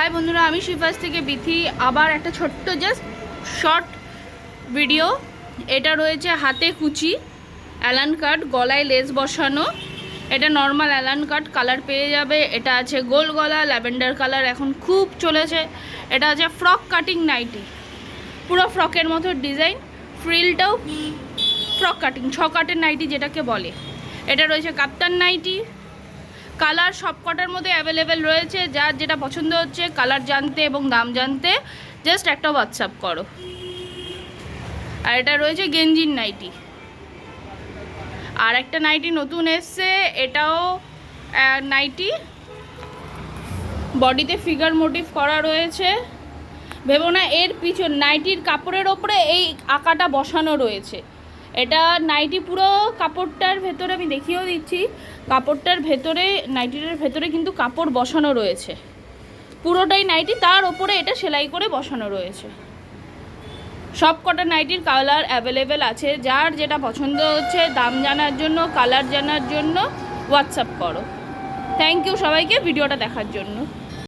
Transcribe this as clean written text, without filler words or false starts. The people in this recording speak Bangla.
হাই বন্ধুরা, আমি শিফাস থেকে বিথি। আবার একটা ছোট্ট জাস্ট শর্ট ভিডিও। এটা রয়েছে হাতে কুচি অ্যালান কাট, গলায় লেস বসানো। এটা নর্মাল অ্যালান কাট, কালার পেয়ে যাবে। এটা আছে গোল গলা, ল্যাভেন্ডার কালার এখন খুব চলেছে। এটা আছে ফ্রক কাটিং নাইটি, পুরো ফ্রকের মতো ডিজাইন, ফ্রিলটাও ফ্রক কাটিং, ছ কাটের নাইটি যেটাকে বলে। এটা রয়েছে কাপ্তান নাইটি। কালার সব কটার মধ্যে অ্যাভেলেবেল রয়েছে। যার যেটা পছন্দ হচ্ছে কালার জানতে এবং দাম জানতে জাস্ট একটা হোয়াটসঅ্যাপ করো। আর এটা রয়েছে গেঞ্জির নাইটি। আর একটা নাইটি নতুন এসছে, এটাও নাইটি, বডিতে ফিগার মোটিভ করা রয়েছে। ভেবো না এর পিছন নাইটির কাপড়ের ওপরে এই আঁকাটা বসানো রয়েছে। এটা নাইটি পুরো কাপড়টার ভেতরে, আমি দেখিয়েও দিচ্ছি, কাপড়টার ভেতরে, নাইটিটার ভেতরে কিন্তু কাপড় বসানো রয়েছে। পুরোটাই নাইটি, তার ওপরে এটা সেলাই করে বসানো রয়েছে। সব কটা নাইটির কালার অ্যাভেলেবেল আছে। যার যেটা পছন্দ হচ্ছে দাম জানার জন্য, কালার জানার জন্য হোয়াটসঅ্যাপ করো। থ্যাংক ইউ সবাইকে ভিডিওটা দেখার জন্য।